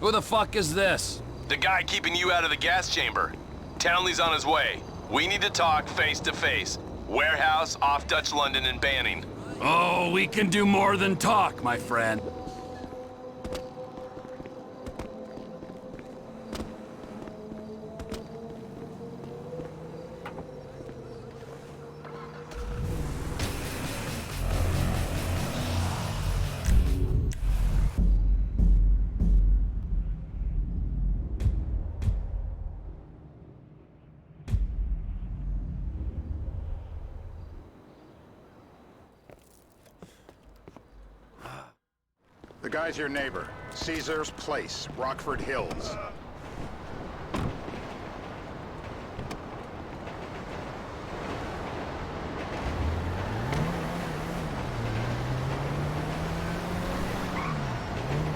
Who the fuck is this? The guy keeping you out of the gas chamber. Townley's on his way. We need to talk face to face. Warehouse off Dutch London and Banning. Oh, we can do more than talk, my friend. The guy's your neighbor. Caesar's Place, Rockford Hills.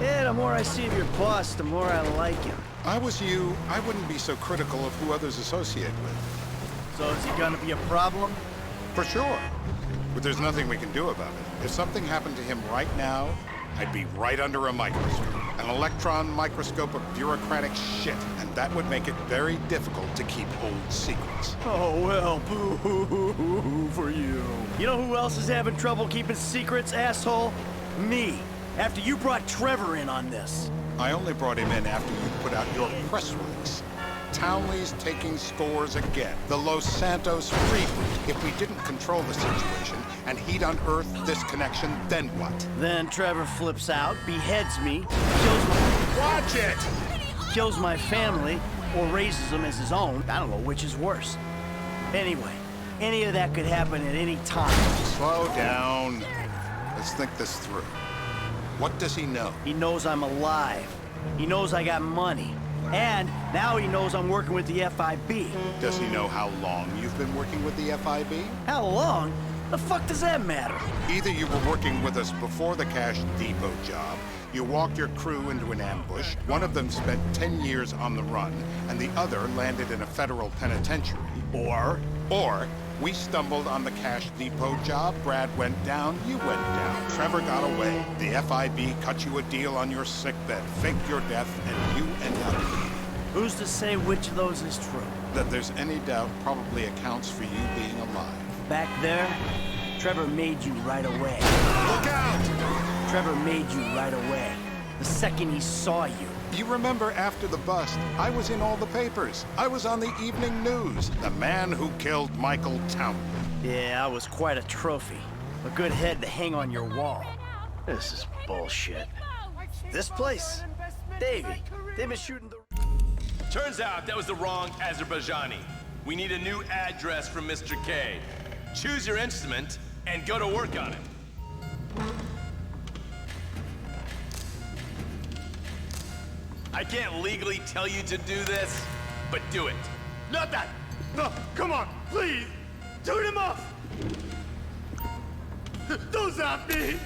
Yeah, the more I see of your boss, the more I like him. I was you, I wouldn't be so critical of who others associate with. So is he gonna be a problem? For sure. But there's nothing we can do about it. If something happened to him right now, I'd be right under a microscope. An electron microscope of bureaucratic shit. And that would make it very difficult to keep old secrets. Oh, well, boo for you. You know who else is having trouble keeping secrets, asshole? Me. After you brought Trevor in on this. I only brought him in after you put out your press release. Townley's taking scores again. The Los Santos reboot. If we didn't control the situation and he'd unearthed this connection, then what? Then Trevor flips out, beheads me, kills my... Watch it! Kills my family, or raises them as his own. I don't know which is worse. Anyway, any of that could happen at any time. Slow down. Let's think this through. What does he know? He knows I'm alive. He knows I got money. And now he knows I'm working with the FIB. Does he know how long you've been working with the FIB? How long? The fuck does that matter? Either you were working with us before the Cash Depot job, you walked your crew into an ambush, one of them spent 10 years on the run, and the other landed in a federal penitentiary. Or we stumbled on the Cash Depot job, Brad went down, you went down. Trevor got away. The FIB cut you a deal on your sickbed, faked your death, and you end up here. Who's to say which of those is true? That there's any doubt probably accounts for you being alive. Back there, Trevor made you right away. Look out! Trevor made you right away. The second he saw you. You remember after the bust, I was in all the papers. I was on the evening news. The man who killed Michael Townley. Yeah, I was quite a trophy. A good head to hang on your wall. This is bullshit. This place? Davey, they've been shooting the... Turns out that was the wrong Azerbaijani. We need a new address from Mr. K. Choose your instrument and go to work on it. I can't legally tell you to do this, but do it. Not that! No, come on, please! Turn him off! Don't zap me!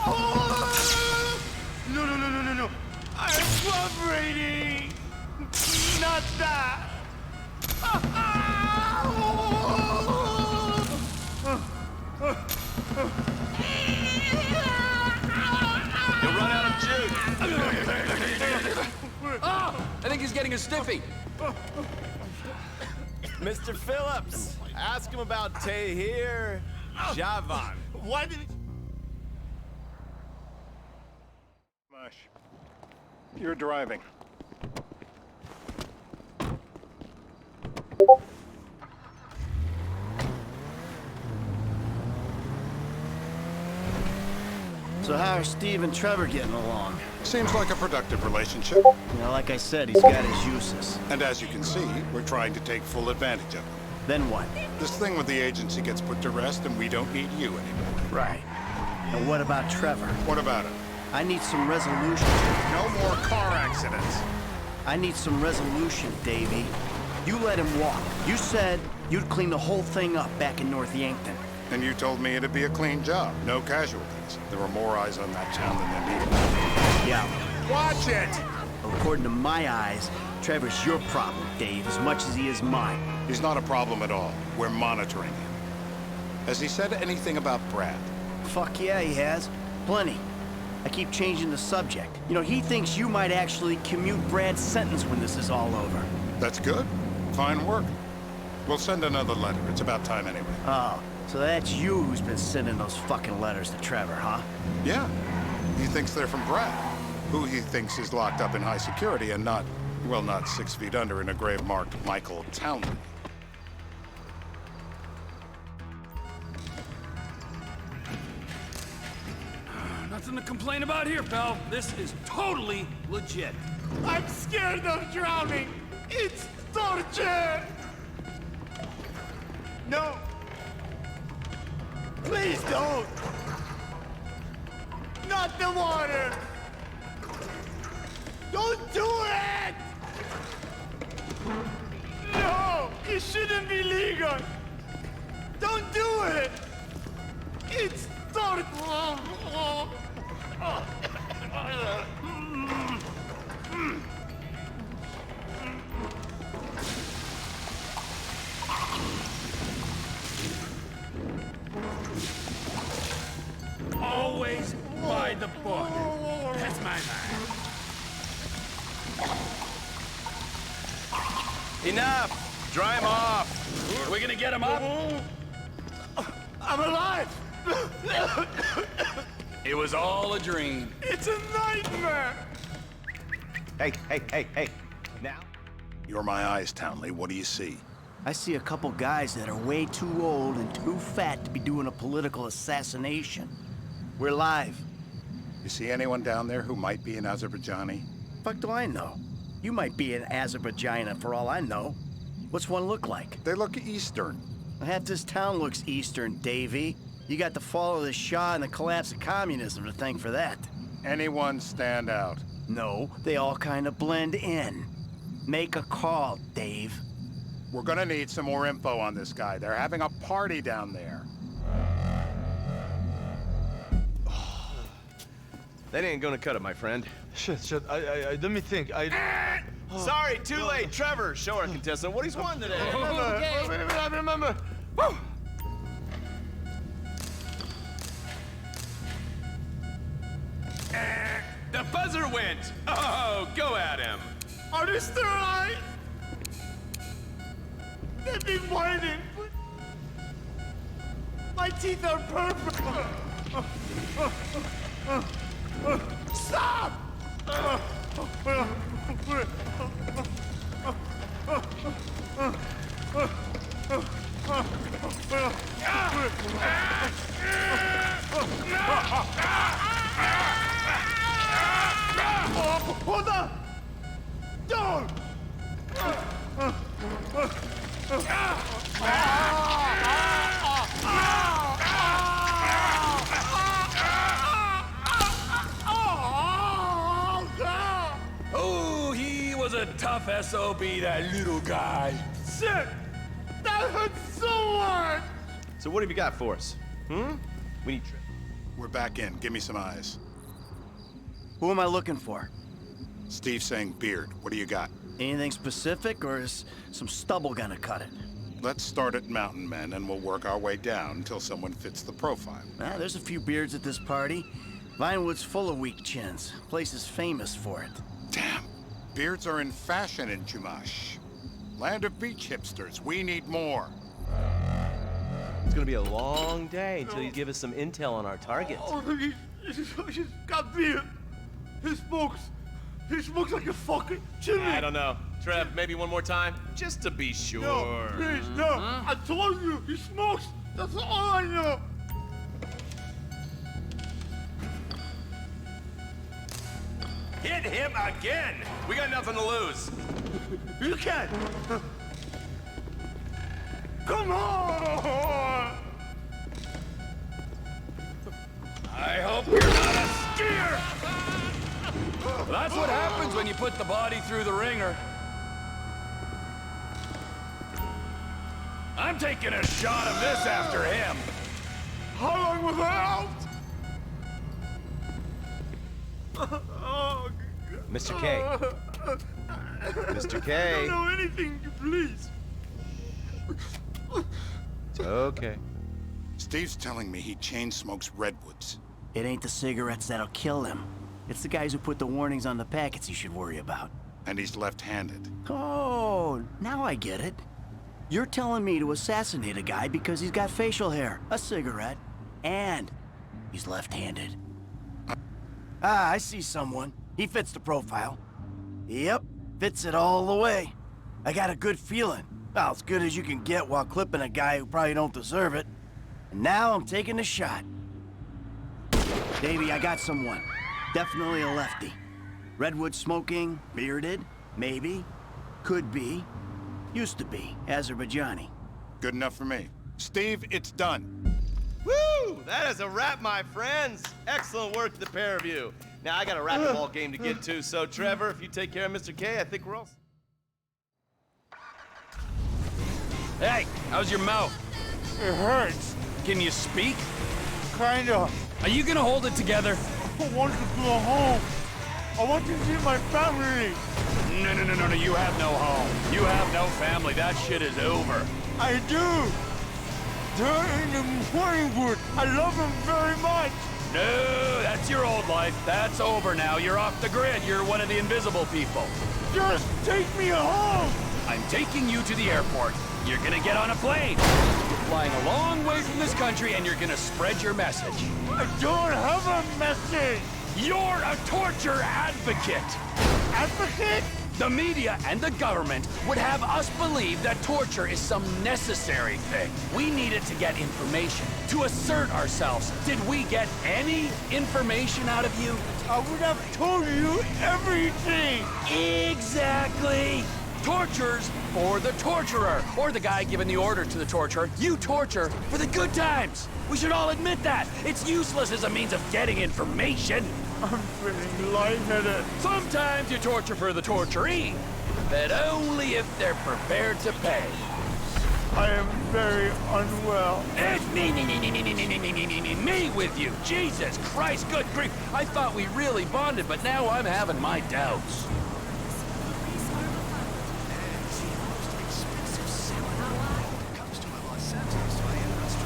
Oh! No. I'm cooperating! Not that! You'll run out of juice. Oh, I think he's getting a stiffy. Mr. Phillips, ask him about Tahir Javan. Why did he... Mush. You're driving. So how are Steve and Trevor getting along? Seems like a productive relationship. You know, like I said, he's got his uses. And as you can see, we're trying to take full advantage of it. Then what? This thing with the agency gets put to rest and we don't need you anymore. Right. And what about Trevor? What about it? I need some resolution. No more car accidents. I need some resolution, Davey. You let him walk. You said you'd clean the whole thing up back in North Yankton. And you told me it'd be a clean job, no casualties. There were more eyes on that town than there needed. Yeah. Watch it! According to my eyes, Trevor's your problem, Dave, as much as he is mine. He's not a problem at all. We're monitoring him. Has he said anything about Brad? Fuck yeah, he has. Plenty. I keep changing the subject. You know, he thinks you might actually commute Brad's sentence when this is all over. That's good. Fine work. We'll send another letter. It's about time anyway. Oh, so that's you who's been sending those fucking letters to Trevor, huh? Yeah. He thinks they're from Brad, who he thinks is locked up in high security and not, well, not 6 feet under in a grave marked Michael Townley. Nothing to complain about here, pal. This is totally legit. I'm scared of drowning. It's torture. No. Please don't. Not the water. Don't do it. No, it shouldn't be legal. Don't do it. It's torture. Always by the book. That's my line. Enough! Dry him off! We're gonna get him up? I'm alive. It was all a dream. It's a nightmare. Hey. Now? You're my eyes, Townley. What do you see? I see a couple guys that are way too old and too fat to be doing a political assassination. We're live. You see anyone down there who might be an Azerbaijani? Fuck do I know? You might be an Azerbaijani for all I know. What's one look like? They look Eastern. Half this town looks Eastern, Davy. You got the fall of the Shah and the collapse of communism to thank for that. Anyone stand out? No, they all kind of blend in. Make a call, Dave. We're gonna need some more info on this guy. They're having a party down there. That ain't gonna cut it, my friend. Shit. Let me think. Sorry, too late. Trevor, show our contestant what he's won today. I remember. Woo! The buzzer went. Oh, go at him. Are they still alive? They've been waiting. My teeth are perfect. Stop! Hold on! Don't! Oh, he was a tough SOB, that little guy. Shit! That hurts so much! So what have you got for us? We need Trevor. We're back in. Give me some eyes. Who am I looking for? Steve's saying beard. What do you got? Anything specific, or is some stubble gonna cut it? Let's start at Mountain Men, and we'll work our way down until someone fits the profile. There's a few beards at this party. Vinewood's full of weak chins. Place is famous for it. Damn. Beards are in fashion in Chumash. Land of beach hipsters. We need more. It's gonna be a long day until you give us some intel on our target. Oh, he's got beard. He smokes like a fucking chimney. I don't know. Trev, maybe one more time? Just to be sure. No, please, no. I told you, he smokes. That's all I know. Hit him again! We got nothing to lose. You can. Come on! I hope you're not a skier! That's what happens when you put the body through the ringer. I'm taking a shot of this after him. How long was I out? Oh, Mr. K. Mr. K. I don't know anything, please. Okay. Steve's telling me he chain smokes redwoods. It ain't the cigarettes that'll kill him. It's the guys who put the warnings on the packets you should worry about. And he's left-handed. Oh, now I get it. You're telling me to assassinate a guy because he's got facial hair, a cigarette, and he's left-handed. I see someone. He fits the profile. Yep, fits it all the way. I got a good feeling. Well, as good as you can get while clipping a guy who probably don't deserve it. And now I'm taking the shot. Davey, I got someone. Definitely a lefty. Redwood smoking, bearded, maybe, could be, used to be, Azerbaijani. Good enough for me. Steve, it's done. Woo! That is a wrap, my friends. Excellent work, the pair of you. Now, I got a racquetball game to get to, so Trevor, if you take care of Mr. K, I think we're all... Hey, how's your mouth? It hurts. Can you speak? Kinda. Are you gonna hold it together? I want to go home. I want to see my family. No, you have no home. You have no family. That shit is over. I do. They're in the Morningwood. I love them very much. No, that's your old life. That's over now. You're off the grid. You're one of the invisible people. Just take me home. I'm taking you to the airport. You're gonna get on a plane. You're flying a long way from this country and you're gonna spread your message. I don't have a message. You're a torture advocate. Advocate? The media and the government would have us believe that torture is some necessary thing. We need it to get information, to assert ourselves. Did we get any information out of you? I would have told you everything. Exactly. Torture's for the torturer, or the guy giving the order to the torturer. You torture for the good times. We should all admit that. It's useless as a means of getting information. I'm feeling lightheaded. Sometimes you torture for the torturee, but only if they're prepared to pay. I am very unwell. It's me with you. Jesus Christ, good grief. I thought we really bonded, but now I'm having my doubts.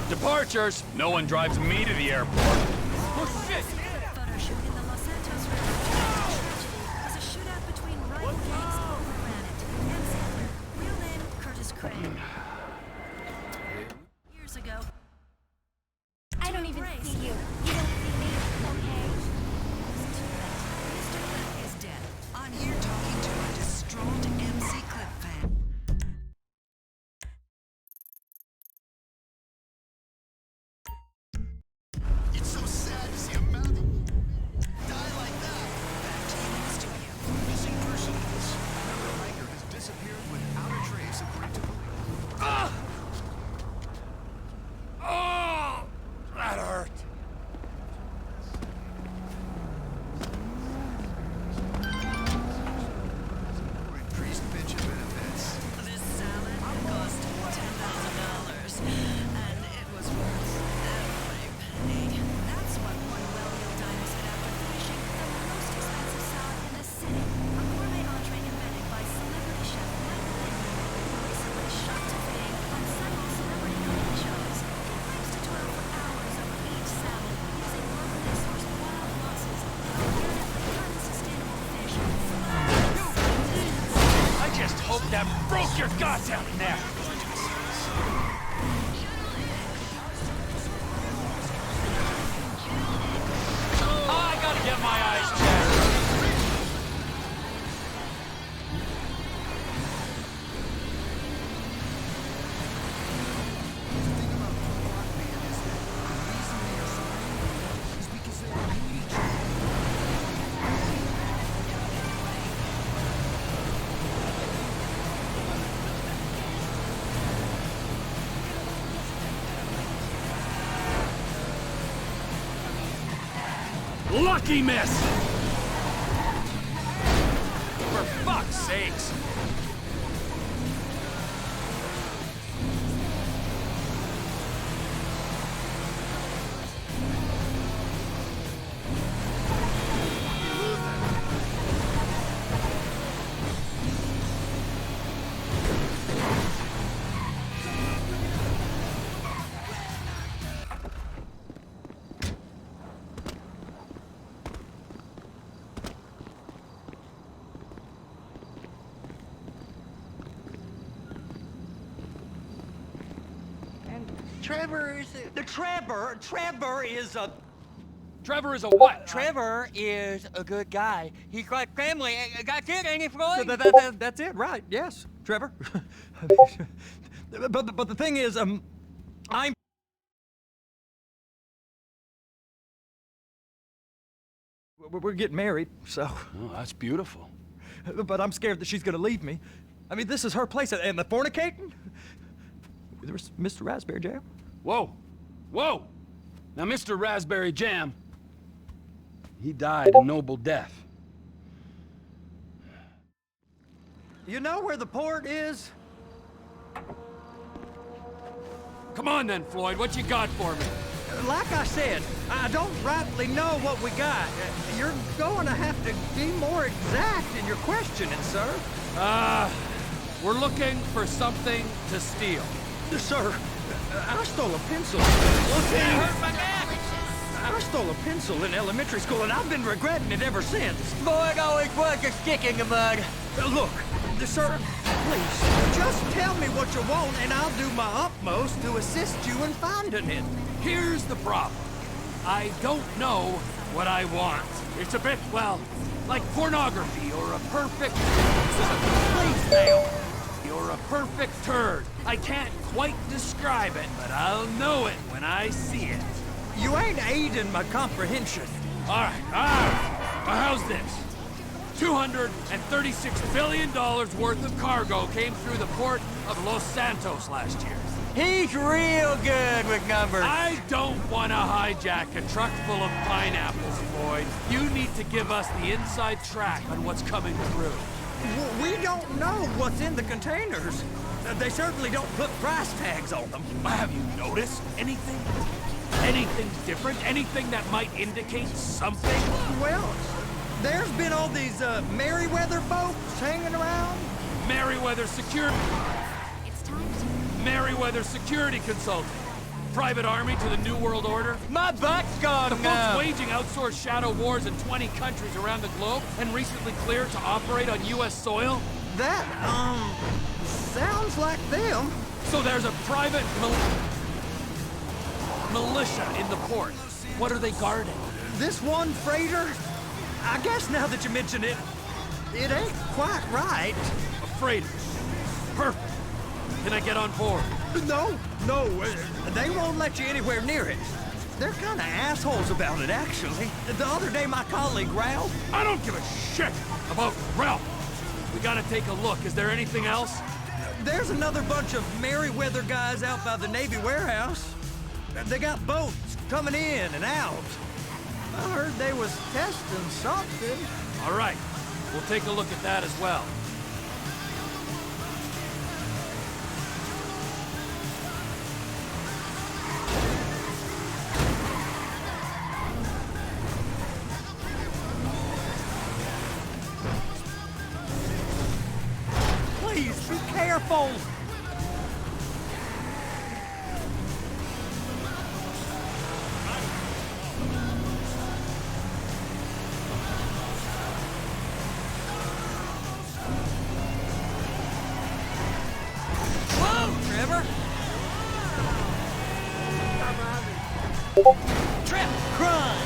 Departures. No one drives me to the airport. Oh, shit. Photo shoot in the Los Santos River. Tragedy was a shootout between rival gangs over granite. And Sandler, real name Curtis Craig. Years ago. I don't even see you. You don't see me, okay? Mr. Cliff is dead. I'm here talking to a distraught MC Cliff fan. It's so sad to see a mountain die like that. Back to you in the studio. Missing persons. Another hiker has disappeared without a trace, according to police. Oh, that hurt. For increased pension benefits. This salad cost $10,000, and it was worth every penny. That's what one well-meal diner said after finishing the most expensive salad in the city. A gourmet entree invented by celebrity chef Michael Landon, who recently shot to fame on several celebrity cooking shows. He claims to toil for hours over each salad, using locally sourced wild mosses, comparatively unsustainable fish, I just hope that broke your goddamn neck. I gotta get my eyes checked. Lucky miss! For fuck's sakes! Trevor is a... Trevor is a... Trevor is a what? Trevor is a good guy. He's like family. That's it, ain't it, Floyd? That's it, right? Yes, Trevor. but the thing is, we're getting married, so. Oh, that's beautiful. But I'm scared that she's gonna leave me. I mean, this is her place, and the fornicating? There's Mr. Raspberry Jam. Whoa, whoa! Now, Mr. Raspberry Jam, he died a noble death. You know where the port is? Come on then, Floyd, what you got for me? Like I said, I don't rightly know what we got. You're going to have to be more exact in your questioning, sir. We're looking for something to steal. Sir, I stole a pencil. I stole a pencil in elementary school, and I've been regretting it ever since. Floyd always was a stick in the mud. Look, sir, please, just tell me what you want, and I'll do my utmost to assist you in finding it. Here's the problem. I don't know what I want. It's a bit, well, like pornography or a perfect... Please, Dale. Or a perfect turd. I can't quite describe it, but I'll know it when I see it. You ain't aiding my comprehension. All right. Well, how's this? $236 billion worth of cargo came through the port of Los Santos last year. He's real good with numbers. I don't want to hijack a truck full of pineapples, Floyd. You need to give us the inside track on what's coming through. We don't know what's in the containers. They certainly don't put price tags on them. Have you noticed anything? Anything different? Anything that might indicate something? Well, there's been all these Merryweather boats hanging around. Merryweather Security. It's time to... Merryweather Security Consulting. Private army to the New World Order. My butt's gone The now. folks waging outsourced shadow wars in 20 countries around the globe and recently cleared to operate on U.S. soil. That, sounds like them. So there's a private militia in the port. What are they guarding? This one freighter, I guess now that you mention it, it ain't quite right. A freighter. Perfect. Can I get on board? No, they won't let you anywhere near it. They're kind of assholes about it, actually. The other day, my colleague, Ralph... I don't give a shit about Ralph. We gotta take a look. Is there anything else? There's another bunch of Merryweather guys out by the Navy warehouse. They got boats coming in and out. I heard they was testing something. All right. We'll take a look at that as well. Please, be careful! Whoa, Trevor! Trip! Crime!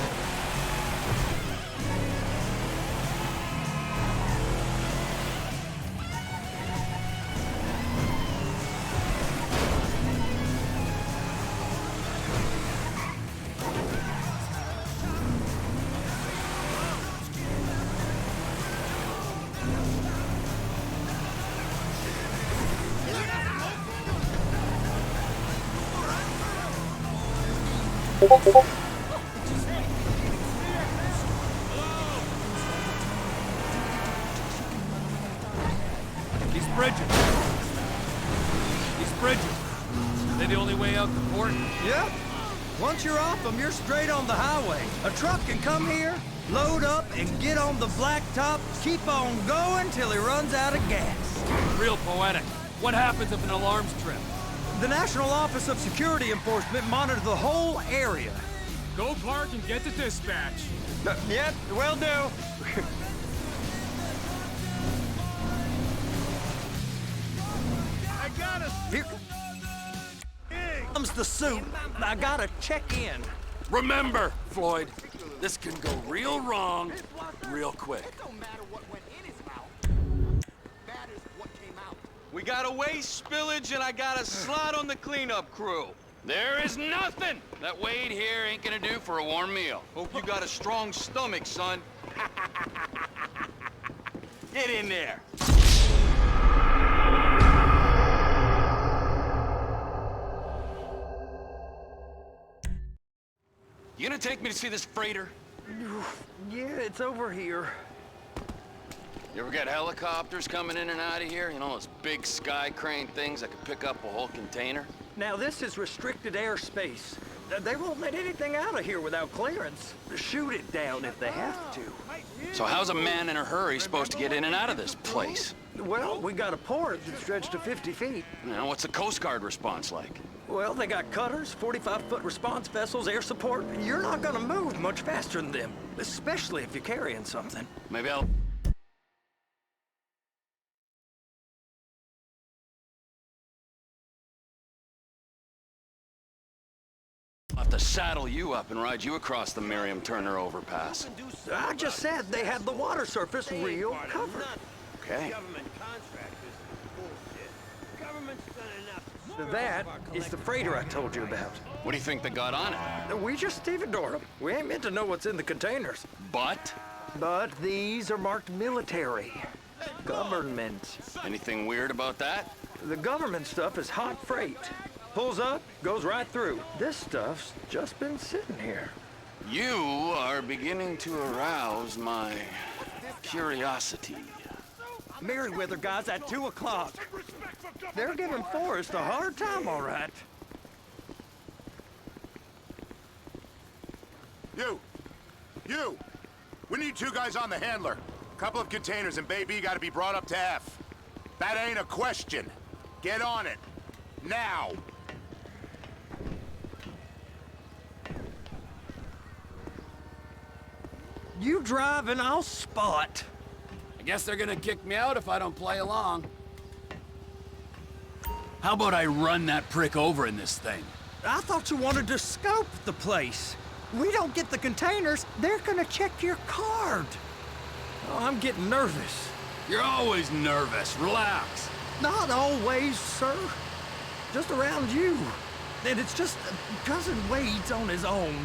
These bridges. These bridges. Are they the only way out the port? Yep. Once you're off them, you're straight on the highway. A truck can come here, load up, and get on the blacktop, keep on going till he runs out of gas. Real poetic. What happens if an alarm's tripped? The National Office of Security Enforcement monitors the whole area. Go park and get to dispatch. Yep, will do. I got a Here. egg. comes the soup. I gotta check in. Remember, Floyd, this can go real wrong real quick. We got a waste spillage and I got a slot on the cleanup crew. There is nothing that Wade here ain't gonna do for a warm meal. Hope you got a strong stomach, son. Get in there. You gonna take me to see this freighter? Yeah, it's over here. You ever got helicopters coming in and out of here? You know, those big sky crane things that could pick up a whole container? Now, this is restricted airspace. They won't let anything out of here without clearance. Shoot it down if they have to. So how's a man in a hurry supposed to get in and out of this place? Well, we got a port that stretched to 50 feet. You know, what's the Coast Guard response like? Well, they got cutters, 45-foot response vessels, air support. You're not gonna move much faster than them, especially if you're carrying something. Maybe I'll... I'll have to saddle you up and ride you across the Miriam Turner overpass. I just said they had the water surface real covered. Okay. That is the freighter I told you about. What do you think they got on it? We just stevedore them. We ain't meant to know what's in the containers. But? But these are marked military. Government. Anything weird about that? The government stuff is hot freight. Pulls up, goes right through. This stuff's just been sitting here. You are beginning to arouse my curiosity. Merriweather guys at 2 o'clock. They're giving Forrest a hard time, all right. You! We need 2 guys on the handler. Couple of containers and Bay B gotta be brought up to F. That ain't a question. Get on it. Now! You drive and I'll spot. I guess they're gonna kick me out if I don't play along. How about I run that prick over in this thing? I thought you wanted to scope the place. We don't get the containers, they're gonna check your card. Oh, I'm getting nervous. You're always nervous. Relax. Not always, sir. Just around you. And it's just Cousin Wade's on his own.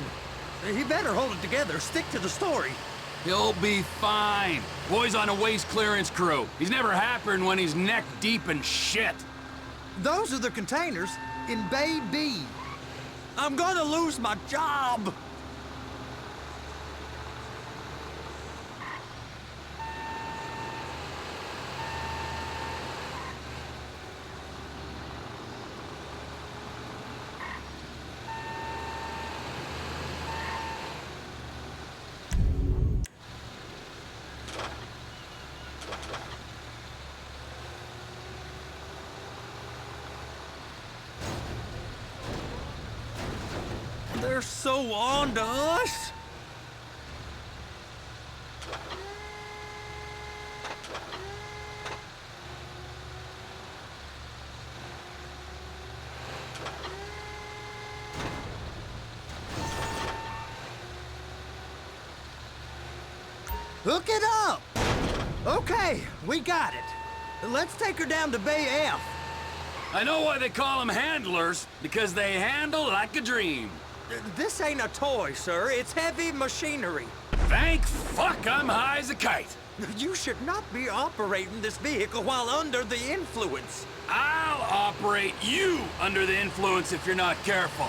He better hold it together, stick to the story. He'll be fine. Boy's on a waste clearance crew. He's never happier than when he's neck deep in shit. Those are the containers in Bay B. I'm gonna lose my job. They're so on to us. Hook it up. Okay, we got it. Let's take her down to Bay F. I know why they call them handlers, because they handle like a dream. This ain't a toy, sir. It's heavy machinery. Thank fuck I'm high as a kite. You should not be operating this vehicle while under the influence. I'll operate you under the influence if you're not careful.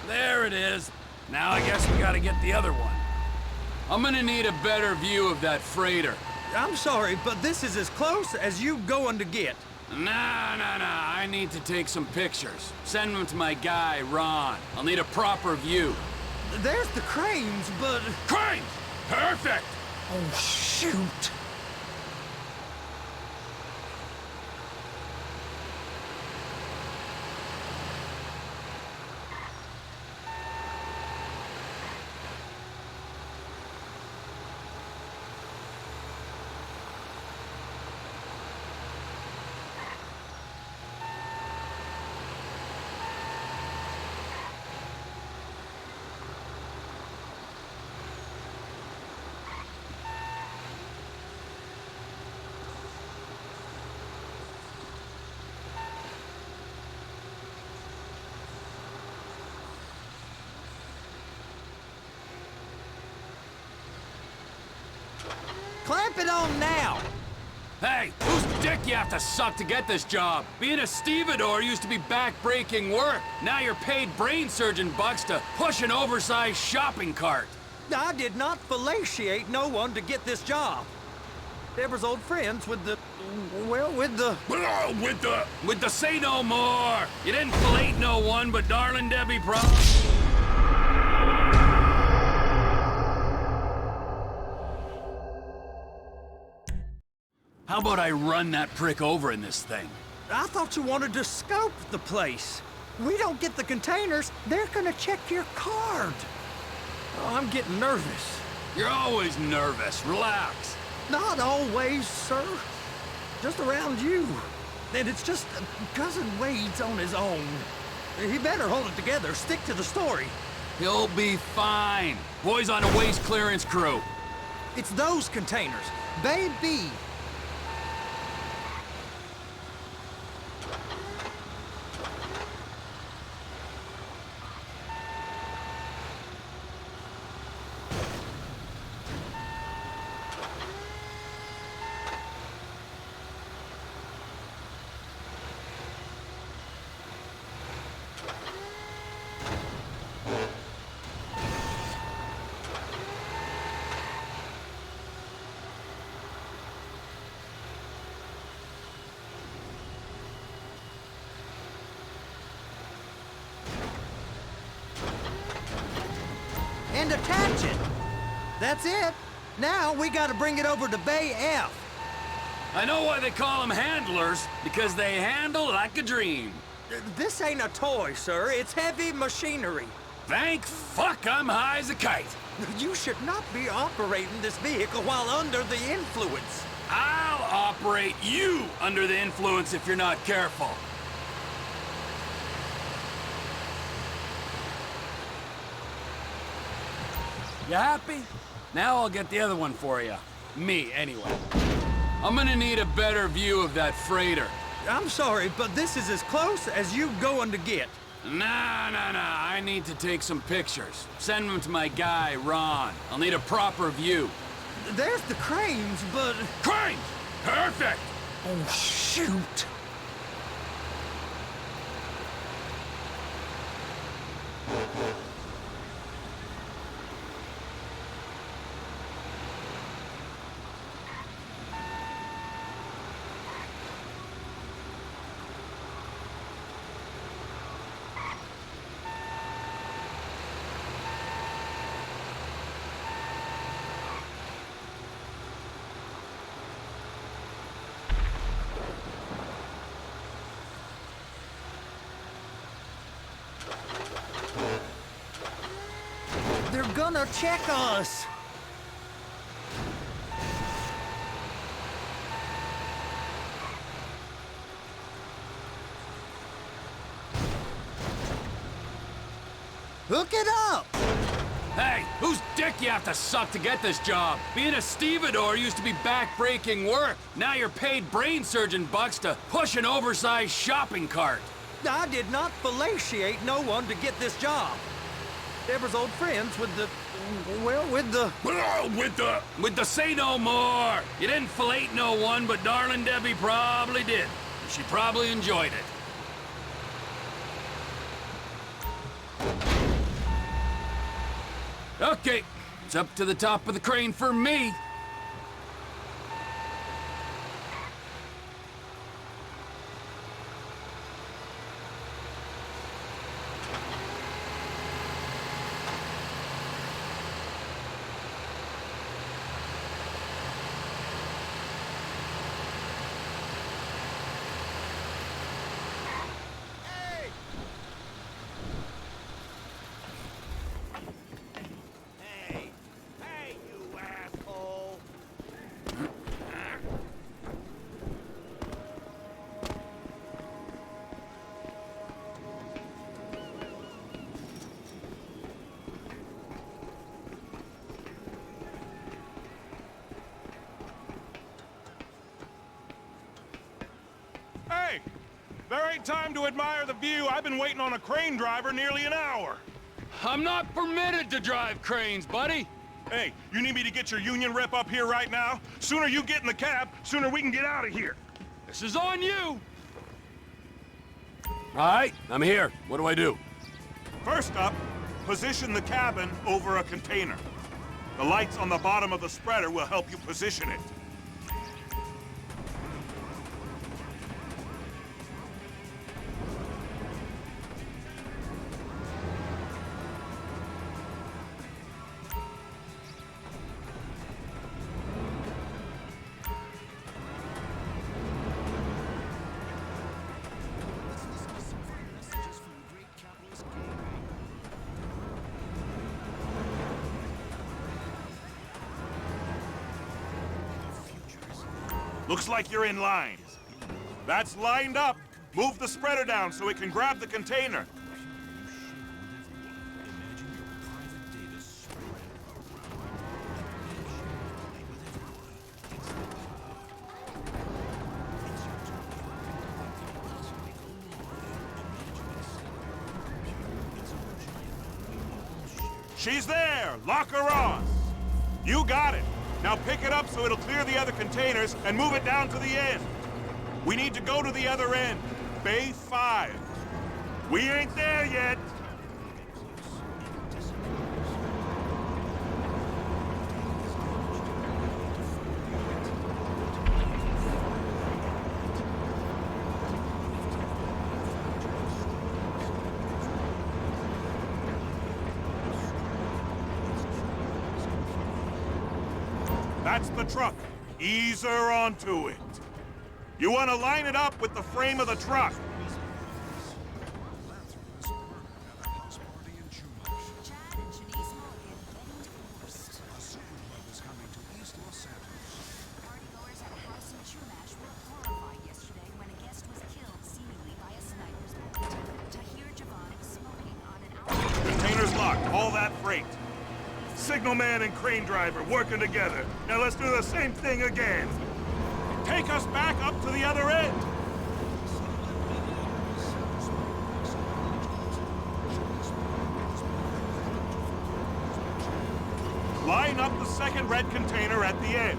There it is. Now I guess we gotta get the other one. I'm gonna need a better view of that freighter. I'm sorry, but this is as close as you going to get. Nah. I need to take some pictures. Send them to my guy, Ron. I'll need a proper view. There's the cranes, but... Cranes! Perfect! Oh, shoot. Keep it on now! Hey, whose dick you have to suck to get this job? Being a stevedore used to be back-breaking work. Now you're paid brain surgeon bucks to push an oversized shopping cart. I did not fellatiate no one to get this job. Deborah's old friends with the... well, with the... With the say no more! You didn't fillet no one but darling Debbie How about I run that prick over in this thing? I thought you wanted to scope the place. We don't get the containers, they're gonna check your card. Oh, I'm getting nervous. You're always nervous. Relax. Not always, sir. Just around you. And it's just Cousin Wade's on his own. He better hold it together, stick to the story. He'll be fine. Boys on a waste clearance crew. It's those containers. Bay B. And attach it. That's it. Now we gotta bring it over to Bay F. I know why they call them handlers, because they handle like a dream. This ain't a toy, sir. It's heavy machinery. Thank fuck I'm high as a kite. You should not be operating this vehicle while under the influence. I'll operate you under the influence if you're not careful. You happy? Now I'll get the other one for you. Me, anyway. I'm gonna need a better view of that freighter. I'm sorry, but this is as close as you going to get. Nah. I need to take some pictures. Send them to my guy, Ron. I'll need a proper view. There's the cranes, but... Cranes! Perfect! Oh, shoot! They're gonna check us! Hook it up! Hey, whose dick you have to suck to get this job? Being a stevedore used to be back-breaking work. Now you're paid brain surgeon bucks to push an oversized shopping cart. I did not fellatiate no one to get this job. Deborah's old friends with the... well, with the... With the say no more! You didn't fillet no one, but darling Debbie probably did. She probably enjoyed it. Okay, it's up to the top of the crane for me. Hey! There ain't time to admire the view. I've been waiting on a crane driver nearly an hour. I'm not permitted to drive cranes, buddy. Hey, you need me to get your union rep up here right now? Sooner you get in the cab, sooner we can get out of here. This is on you! All right, I'm here. What do I do? First up, position the cabin over a container. The lights on the bottom of the spreader will help you position it. Looks like you're in line. That's lined up. Move the spreader down so it can grab the container. She's there! Lock her on! You got it! Now pick it up so it'll clear the other containers and move it down to the end. We need to go to the other end. Bay 5. We ain't there yet. That's the truck. Ease her onto it. You want to line it up with the frame of the truck. Container's locked. All that freight. Signalman and crane driver working together. Now let's do the same thing again. Take us back up to the other end. Line up the second red container at the end.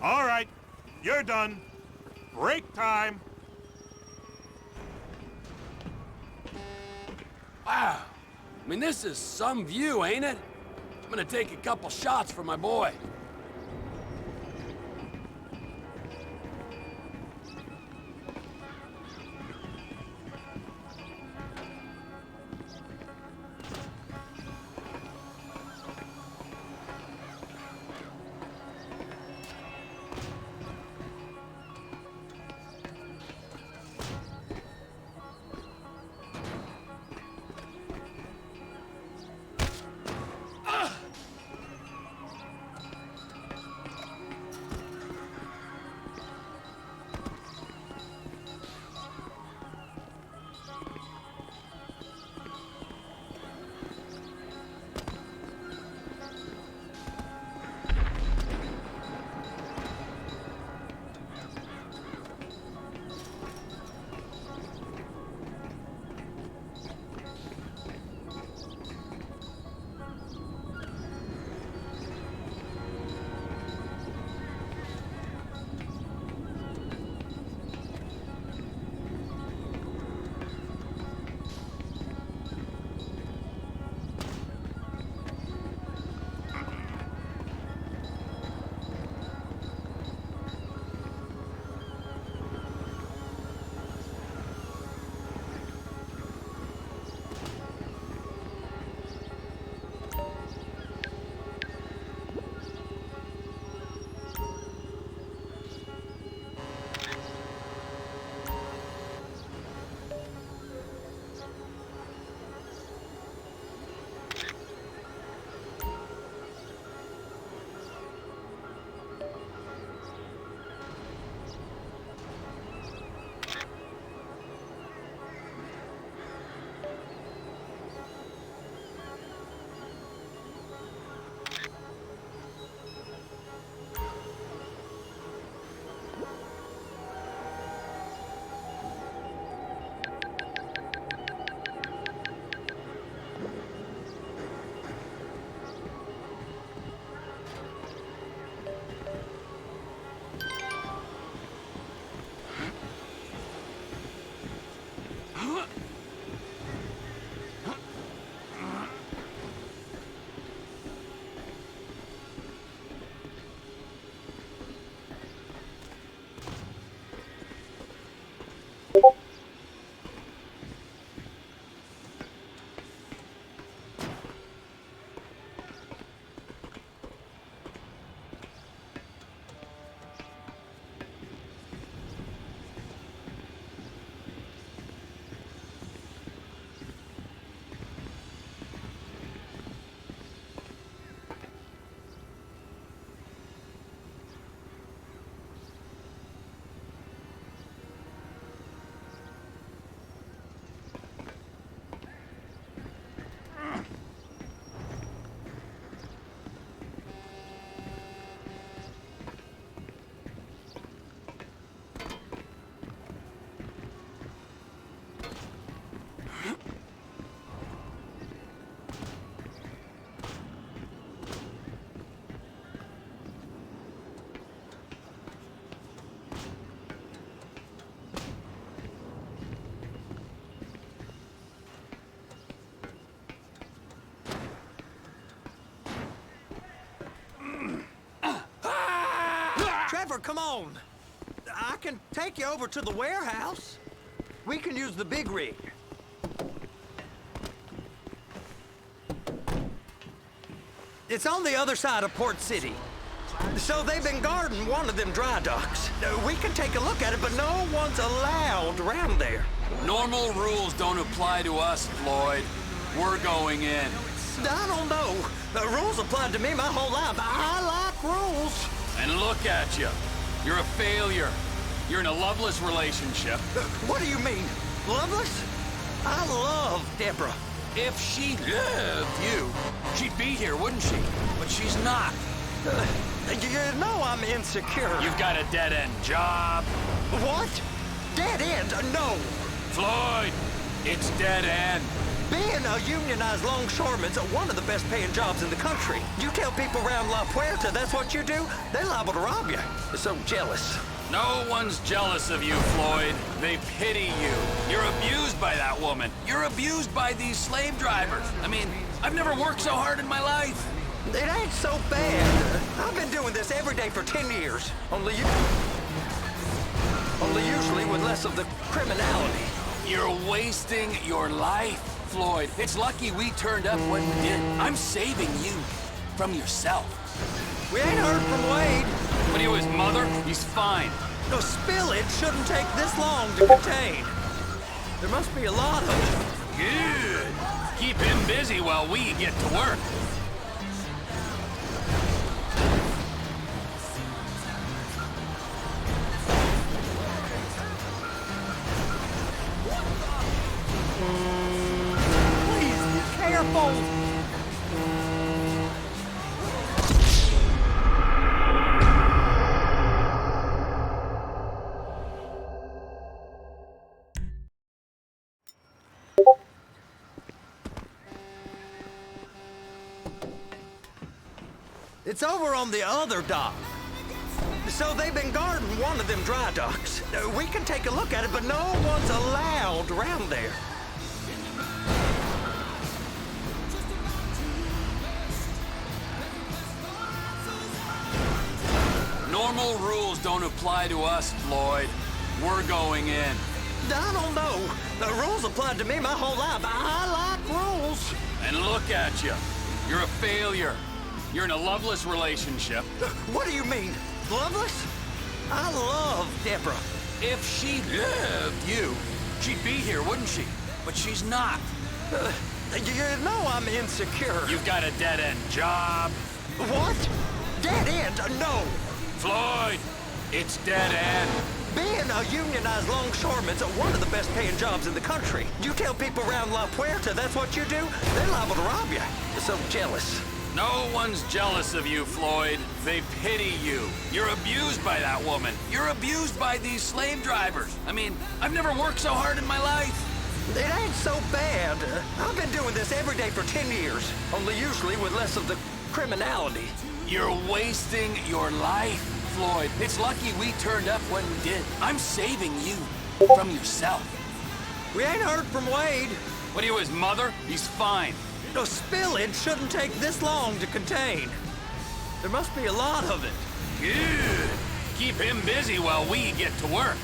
All right, you're done. Break time. Wow. I mean, this is some view, ain't it? I'm gonna take a couple shots for my boy. Trevor, come on. I can take you over to the warehouse. We can use the big rig. It's on the other side of Port City. So they've been guarding one of them dry docks. We can take a look at it, but no one's allowed around there. Normal rules don't apply to us, Floyd. We're going in. I don't know. The rules applied to me my whole life. I like rules. And look at you. You're a failure. You're in a loveless relationship. What do you mean? Loveless? I love Deborah. If she loved you, she'd be here, wouldn't she? But she's not. You know I'm insecure. You've got a dead-end job. What? Dead end? No. Floyd, it's dead end. Being a unionized longshoreman's one of the best paying jobs in the country. You tell people around La Puerta that's what you do, they're liable to rob you. They're so jealous. No one's jealous of you, Floyd. They pity you. You're abused by that woman. You're abused by these slave drivers. I mean, I've never worked so hard in my life. It ain't so bad. I've been doing this every day for 10 years. Only usually with less of the criminality. You're wasting your life, Floyd. It's lucky we turned up when we did. I'm saving you from yourself. We ain't heard from Wade. What are you, his mother? He's fine. No, spillage shouldn't take this long to contain. There must be a lot of it. Good. Keep him busy while we get to work. Please be careful. It's over on the other dock. So they've been guarding one of them dry docks. We can take a look at it, but no one's allowed around there. Normal rules don't apply to us, Floyd. We're going in. I don't know. The rules applied to me my whole life. I like rules. And look at you. You're a failure. You're in a loveless relationship. What do you mean? Loveless? I love Deborah. If she loved you, she'd be here, wouldn't she? But she's not. You know I'm insecure. You've got a dead-end job. What? Dead end? No. Floyd, it's dead end. Being a unionized longshoreman's one of the best paying jobs in the country. You tell people around La Puerta that's what you do, they're liable to rob you. They're so jealous. No one's jealous of you, Floyd. They pity you. You're abused by that woman. You're abused by these slave drivers. I mean, I've never worked so hard in my life. It ain't so bad. I've been doing this every day for 10 years. Only usually with less of the criminality. You're wasting your life, Floyd. It's lucky we turned up when we did. I'm saving you from yourself. We ain't heard from Wade. What are you, his mother? He's fine. No, spillage shouldn't take this long to contain. There must be a lot of it. Good. Keep him busy while we get to work.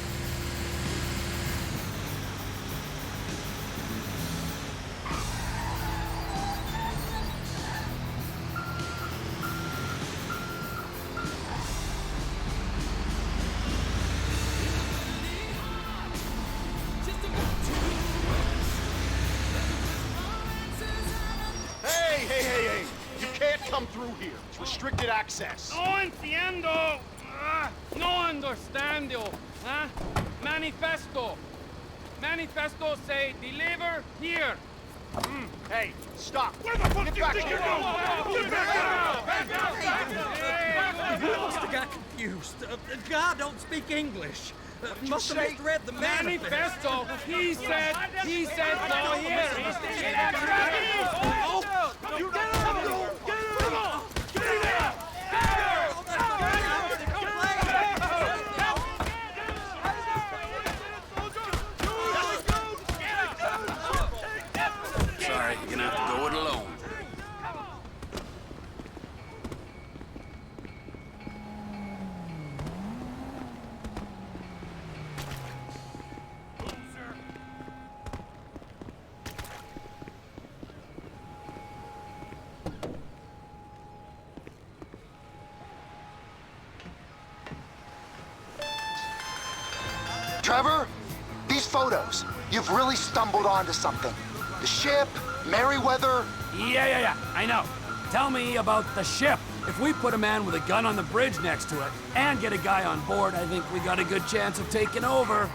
Hey! You can't come through here. It's restricted access. No entiendo. No understando. Huh? Manifesto. Manifesto say deliver here. Hey, stop. Where the fuck Get do you back think here. you're going? Get back out! You must have got confused. God don't speak English. Must have misread the Manifesto. He said go here. You get out! Get out! Get out! Sorry, you're gonna have to go it alone. Trevor, these photos, you've really stumbled onto something. The ship, Merryweather. Yeah, I know. Tell me about the ship. If we put a man with a gun on the bridge next to it and get a guy on board, I think we got a good chance of taking over.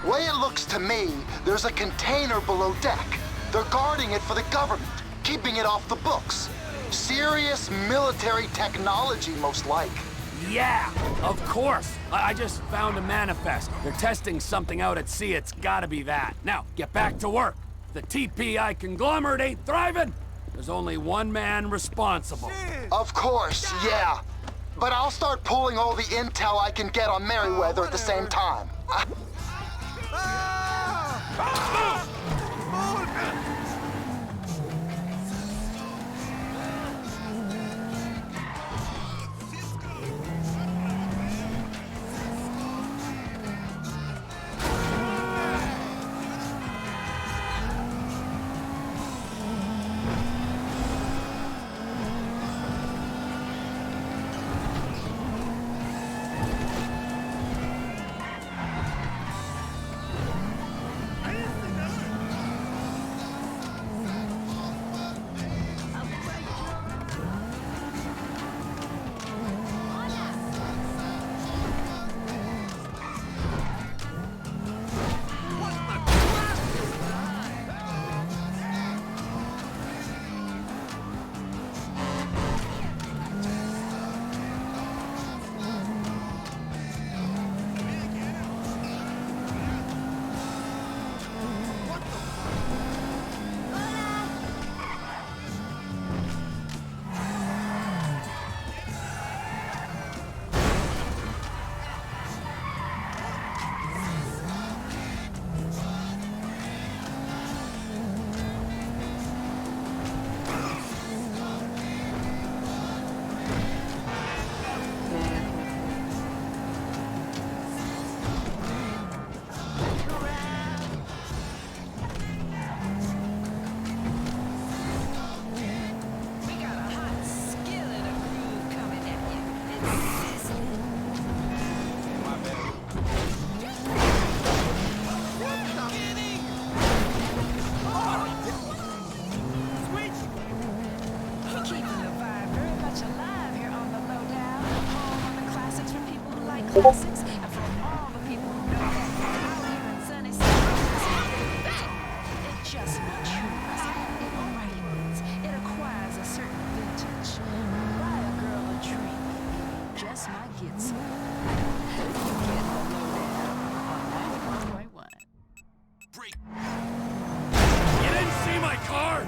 Way it looks to me, there's a container below deck. They're guarding it for the government, keeping it off the books. Serious military technology, most like. Yeah, of course. I just found a manifest. They're testing something out at sea. It's gotta be that. Now, get back to work. The TPI conglomerate ain't thriving. There's only one man responsible. Of course, yeah. But I'll start pulling all the intel I can get on Merryweather at the same time. Classics, and for all the people who know that out here in sunny it just matures, it ripens, it acquires a certain vintage. Buy a girl a drink, just might get some. You get the lowdown on 91.1. Break. You didn't see my car?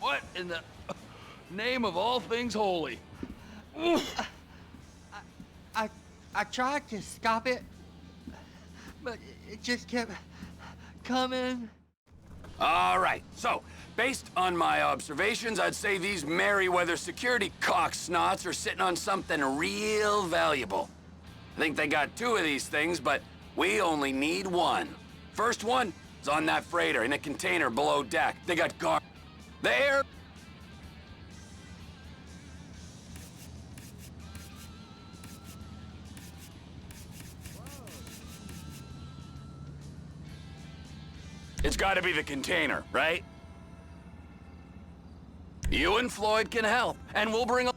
What in the name of all things holy? I tried to stop it, but it just kept coming. All right, so, based on my observations, I'd say these Merryweather security cocksnots are sitting on something real valuable. I think they got 2 of these things, but we only need 1. First one is on that freighter in a container below deck. They got guard. There. It's gotta be the container, right? You and Floyd can help, and we'll bring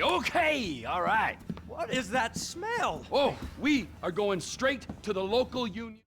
Okay, all right. What is that smell? Oh, we are going straight to the local union.